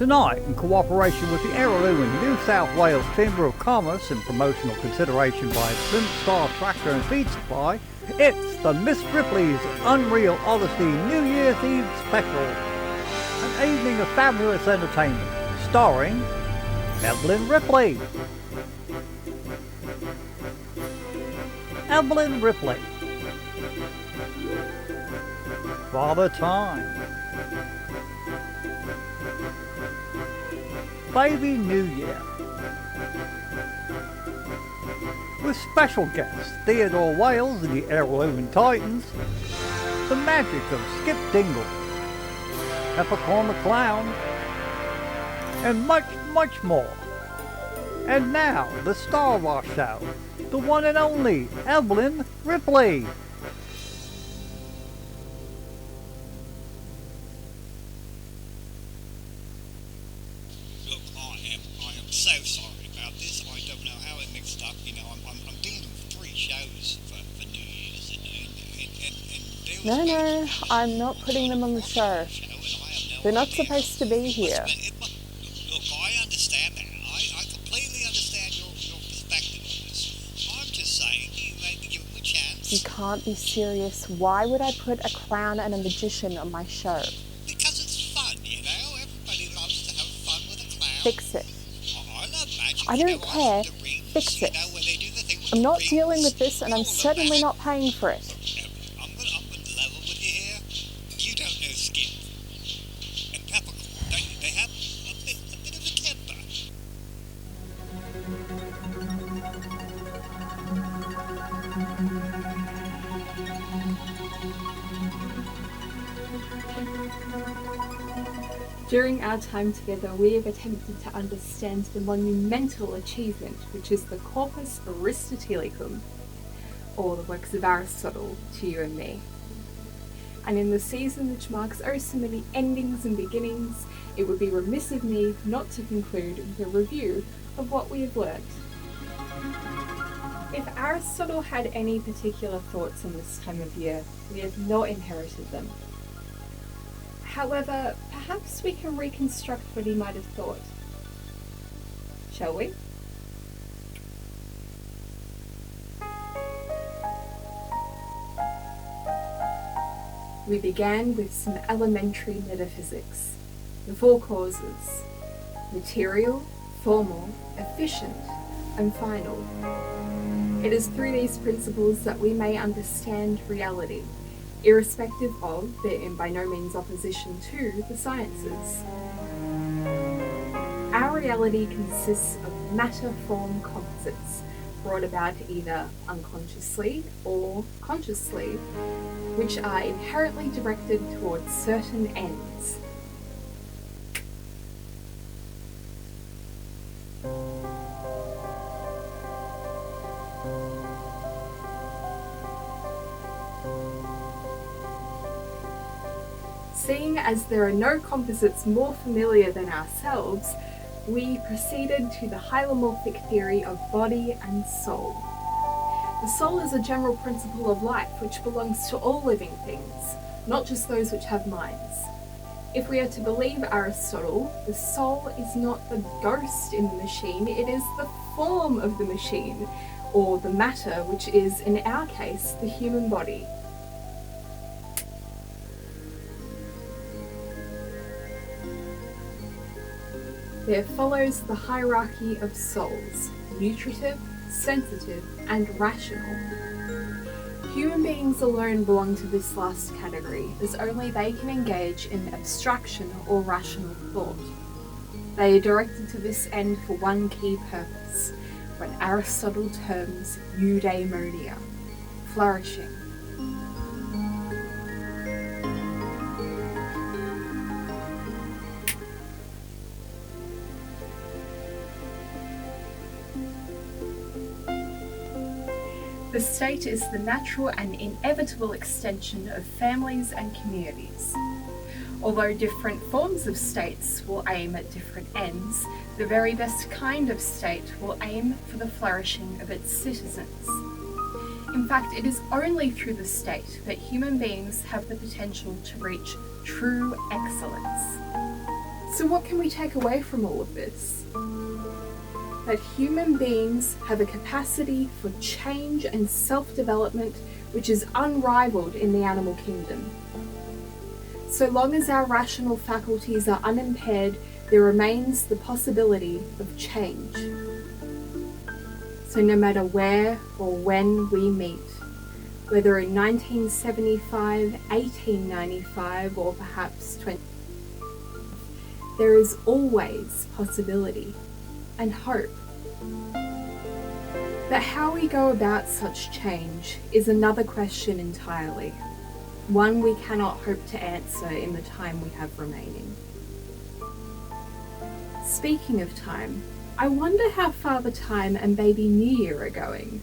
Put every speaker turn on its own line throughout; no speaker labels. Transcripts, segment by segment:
Tonight, in cooperation with the Heirloom and New South Wales Chamber of Commerce and promotional consideration by Flint Star Tractor and Feed Supply, it's the Miss Ripley's Unreal Odyssey New Year's Eve Special. An evening of fabulous entertainment, starring Evelyn Ripley. Evelyn Ripley. Father Time. Baby New Year. With special guests Theodore Wales and the Heirloom Titans, the magic of Skip Dingle, Peppercorn the Clown, and much, much more. And now, the star of our show, the one and only Evelyn Ripley.
I am so sorry about this. I don't know how it mixed up. You know, I'm doing 3 shows for New Year's, and
No, I'm not putting them on the show. They're not supposed to be here.
Look, I understand that. I completely understand your perspective on this. I'm just saying, you maybe give them a chance.
You can't be serious. Why would I put a clown and a magician on my show?
Because it's fun, you know. Everybody loves to have fun with a clown.
Fix it.
I love magic.
I don't care.
Rings,
Fix it.
You know, when they do the thing with
I'm not
rings.
dealing with this, and I'm certainly not paying for it.
I'm gonna level with you here. You don't know Skip and Peppercorn. They have a bit of a temper.
During our time together, we have attempted to understand the monumental achievement which is the Corpus Aristotelicum, or the works of Aristotle, to you and me. And in the season which marks oh so many endings and beginnings, it would be remiss of me not to conclude with a review of what we have learnt. If Aristotle had any particular thoughts on this time of year, we have not inherited them. However, perhaps we can reconstruct what he might have thought. Shall we? We began with some elementary metaphysics. The 4 causes: material, formal, efficient, and final. It is through these principles that we may understand reality, irrespective of, but in by no means opposition to, the sciences. Our reality consists of matter-form composites, brought about either unconsciously or consciously, which are inherently directed towards certain ends. Seeing as there are no composites more familiar than ourselves, we proceeded to the hylomorphic theory of body and soul. The soul is a general principle of life which belongs to all living things, not just those which have minds. If we are to believe Aristotle, the soul is not the ghost in the machine, it is the form of the machine, or the matter, which is, in our case, the human body. There follows the hierarchy of souls: nutritive, sensitive, and rational. Human beings alone belong to this last category, as only they can engage in abstraction or rational thought. They are directed to this end for one key purpose, what Aristotle terms eudaimonia, flourishing. The state is the natural and inevitable extension of families and communities. Although different forms of states will aim at different ends, the very best kind of state will aim for the flourishing of its citizens. In fact, it is only through the state that human beings have the potential to reach true excellence. So what can we take away from all of this? That human beings have a capacity for change and self-development which is unrivaled in the animal kingdom. So long as our rational faculties are unimpaired, there remains the possibility of change. So no matter where or when we meet, whether in 1975, 1895, or perhaps 20, there is always possibility and hope. But how we go about such change is another question entirely, one we cannot hope to answer in the time we have remaining. Speaking of time, I wonder how Father Time and Baby New Year are going.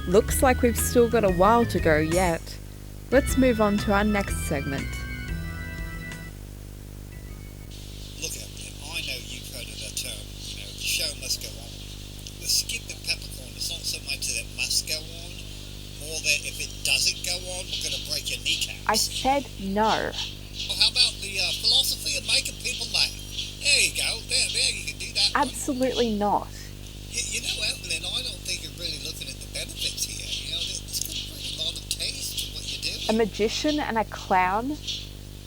Looks like we've still got a while to go yet. Let's move on to our next segment.
Look at it, I know you've heard of that term, the show must go on. With Skip and Peppercorn, it's not so much that it must go on, more that if it doesn't go on, we're going to break your kneecaps.
I said no.
Well, how about the philosophy of making people laugh? There you go, there, you can do that.
Absolutely not.
You know, Evelyn, I don't think you're really looking at the benefits here. This could bring a lot of taste to what you're doing.
A magician and a clown?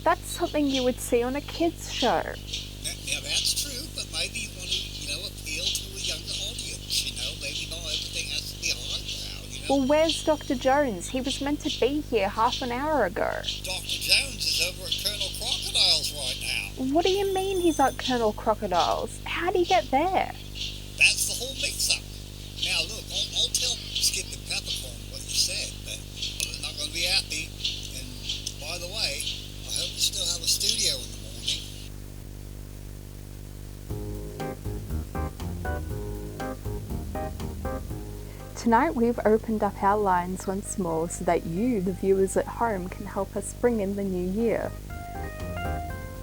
That's something you would see on a kids' show.
Now that's true, but maybe you want to, appeal to a younger audience, maybe not everything has to be highbrow,
Well, where's Dr. Jones? He was meant to be here half an hour ago.
Dr. Jones is over at Colonel Crocodile's right now.
What do you mean he's at Colonel Crocodile's? How did he get there?
That's the whole mix-up. Now look, I'll tell Skip and Peppercorn what you said, but they're not going to be happy. And by the way, I hope you still have a studio in the morning.
Tonight we've opened up our lines once more so that you, the viewers at home, can help us bring in the new year.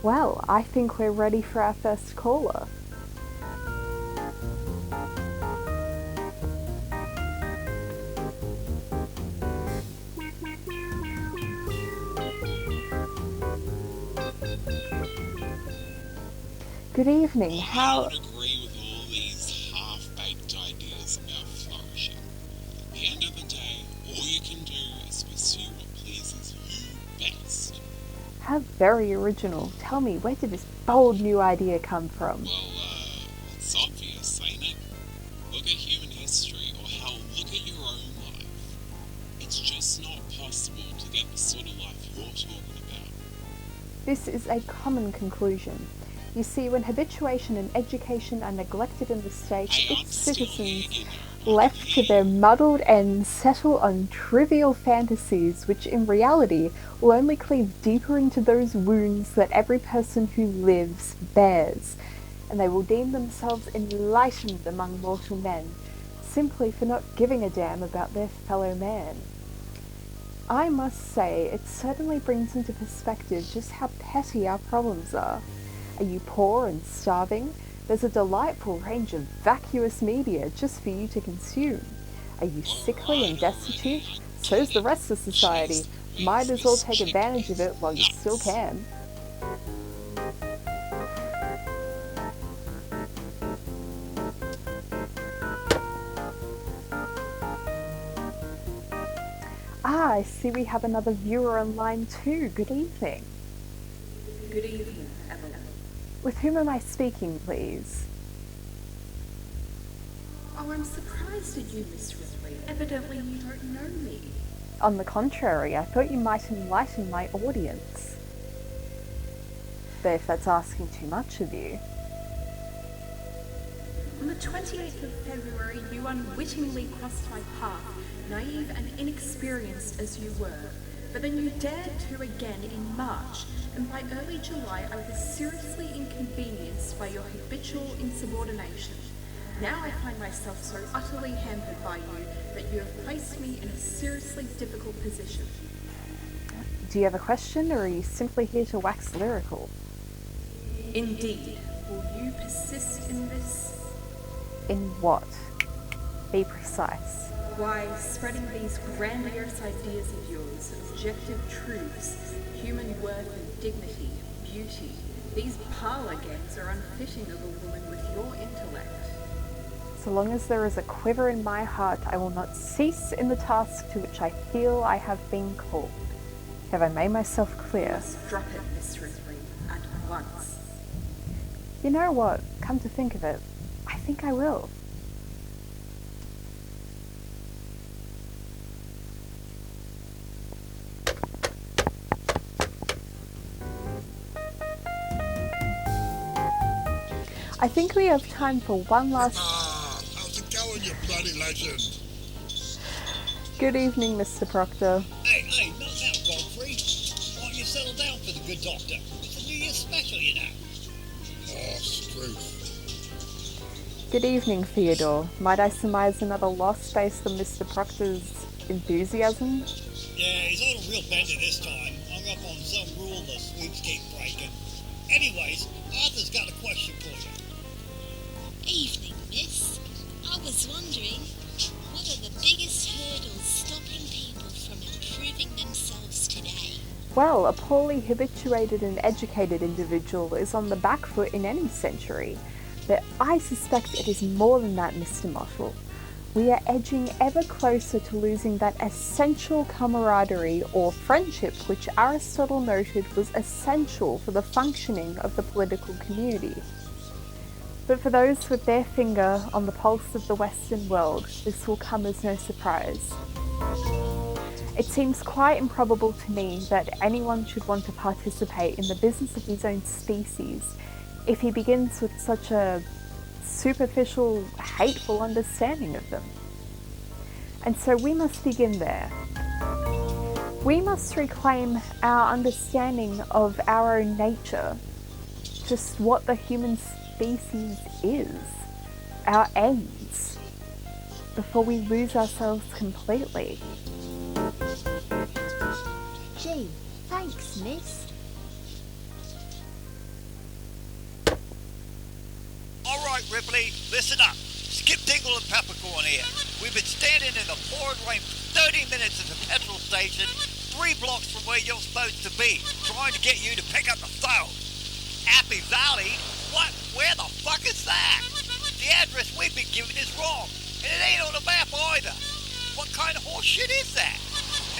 Well, I think we're ready for our first caller. Good evening.
I would agree with all these half-baked ideas about flourishing. At the end of the day, all you can do is pursue what pleases you best.
How very original. Tell me, where did this bold new idea come from?
Well, it's obvious, ain't it? Look at human history, or hell, look at your own life. It's just not possible to get the sort of life you're talking about.
This is a common conclusion. You see, when habituation and education are neglected in the state, its citizens, left to their muddled ends, settle on trivial fantasies which in reality will only cleave deeper into those wounds that every person who lives bears, and they will deem themselves enlightened among mortal men, simply for not giving a damn about their fellow man. I must say, it certainly brings into perspective just how petty our problems are. Are you poor and starving? There's a delightful range of vacuous media just for you to consume. Are you sickly and destitute? So's the rest of society. Might as well take advantage of it while you still can. Ah, I see we have another viewer on line too. Good evening.
Good evening, Evelyn.
With whom am I speaking, please?
Oh, I'm surprised at you, Miss Ripley. Evidently you don't know me.
On the contrary, I thought you might enlighten my audience. But if that's asking too much of you...
On the 28th of February, you unwittingly crossed my path, naive and inexperienced as you were. But then you dared to again in March, and by early July I was seriously inconvenienced by your habitual insubordination. Now I find myself so utterly hampered by you that you have placed me in a seriously difficult position.
Do you have a question, or are you simply here to wax lyrical?
Indeed. Will you persist in this?
In what? Be precise.
Why, spreading these grandiose ideas of yours, objective truths, human worth and dignity, beauty. These parlour games are unfitting of a woman with your intellect.
So long as there is a quiver in my heart, I will not cease in the task to which I feel I have been called. Have I made myself clear?
Drop it, Miss Ripley, at once.
You know what? Come to think of it, I think I will. I think we have time for one last...
how's it going, you bloody legend?
Good evening, Mr. Proctor.
Hey, not now, Godfrey. Why don't you settle down for the good doctor? It's a New Year's special, you know. Oh, truth.
Good evening, Theodore. Might I surmise another loss based on Mr. Proctor's enthusiasm?
Yeah, he's on a real bender this time. Hung up on some rule the sweepskate breaking. Anyways, Arthur's got a question for you.
Evening, miss. I was wondering, what are the biggest hurdles stopping people from improving themselves today?
Well, a poorly habituated and educated individual is on the back foot in any century. But I suspect it is more than that, Mr. Mottle. We are edging ever closer to losing that essential camaraderie or friendship which Aristotle noted was essential for the functioning of the political community. But for those with their finger on the pulse of the Western world, this will come as no surprise. It seems quite improbable to me that anyone should want to participate in the business of his own species if he begins with such a superficial, hateful understanding of them. And so we must begin there. We must reclaim our understanding of our own nature, just what the human species is, our aims, before we lose ourselves completely.
Gee, thanks, miss.
All right, Ripley, listen up. Skip Dingle and Peppercorn here. We've been standing in the pouring rain for 30 minutes at the petrol station, 3 blocks from where you're supposed to be, trying to get you to pick up the phone. Happy Valley? What? Where the fuck is that? The address we've been given is wrong, and it ain't on the map either. What kind of horse shit is that?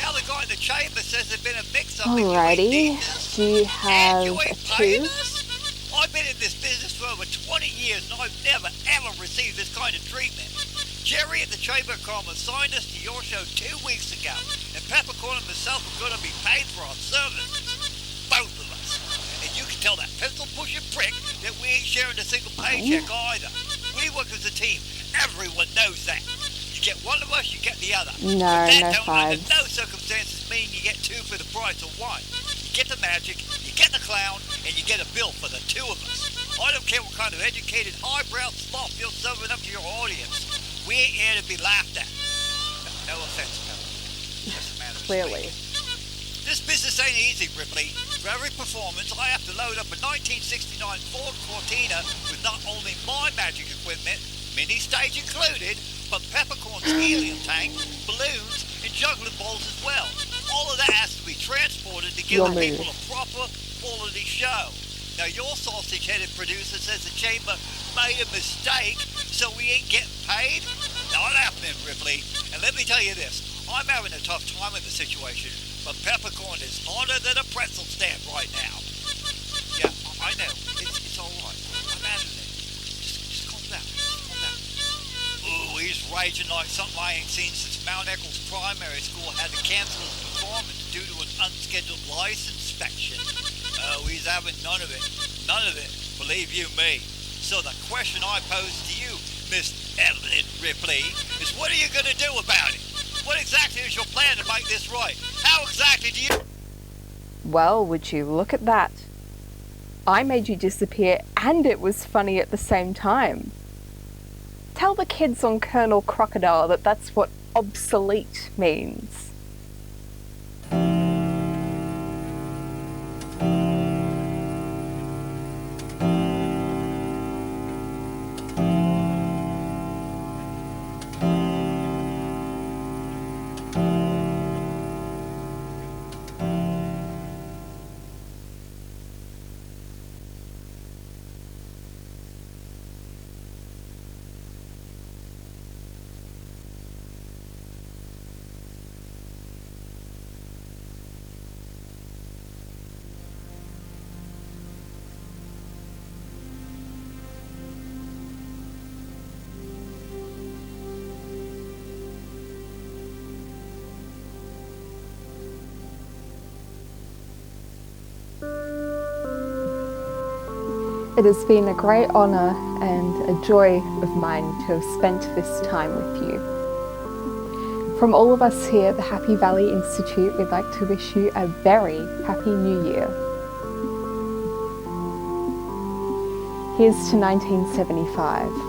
Now the guy in the chamber says there's been a mix-up.
Alrighty, do you have
you
a
ain't paying
tooth?
us? I've been in this business for over 20 years and I've never ever received this kind of treatment. Jerry at the Chamber of Commerce signed us to your show 2 weeks ago, and Peppercorn and myself are going to be paid for our service. Both of us. And you can tell that pistol-pushing prick that we ain't sharing a single paycheck either. We work as a team. Everyone knows that. You get one of us, you get the other.
No,
but that
no
don't
fives.
under no circumstances mean you get 2 for the price of 1. You get the magic, you get the clown, and you get a bill for the 2 of us. I don't care what kind of educated, highbrow sloth you're serving up to your audience. We ain't here to be laughed at. No offense, Pepper. Just a matter of
Clearly.
speaking. This business ain't easy, Ripley. For every performance, I have to load up a 1969 Ford Cortina with not only my magic equipment, mini stage included, but Peppercorn's helium tank, balloons, and juggling balls as well. All of that has to be transported to give
Your
the
move.
people a proper quality show. Now your sausage-headed producer says the chamber made a mistake, so we ain't getting paid? Not happening, Ripley. And let me tell you this, I'm having a tough time with the situation, but Peppercorn is harder than a pretzel stand right now. Yeah, I know. It's all right. I'm handling it. Just calm down. Calm down. Ooh, he's raging like something I ain't seen since Mount Eccles Primary School had to cancel his performance due to an unscheduled license inspection. Oh, he's having none of it. None of it, believe you me. So the question I pose to you, Miss Evelyn Ripley, is what are you going to do about it? What exactly is your plan to make this right? How exactly do you...
Well, would you look at that? I made you disappear and it was funny at the same time. Tell the kids on Colonel Crocodile that that's what obsolete means. It has been a great honour and a joy of mine to have spent this time with you. From all of us here at the Happy Valley Institute, we'd like to wish you a very Happy New Year. Here's to 1975.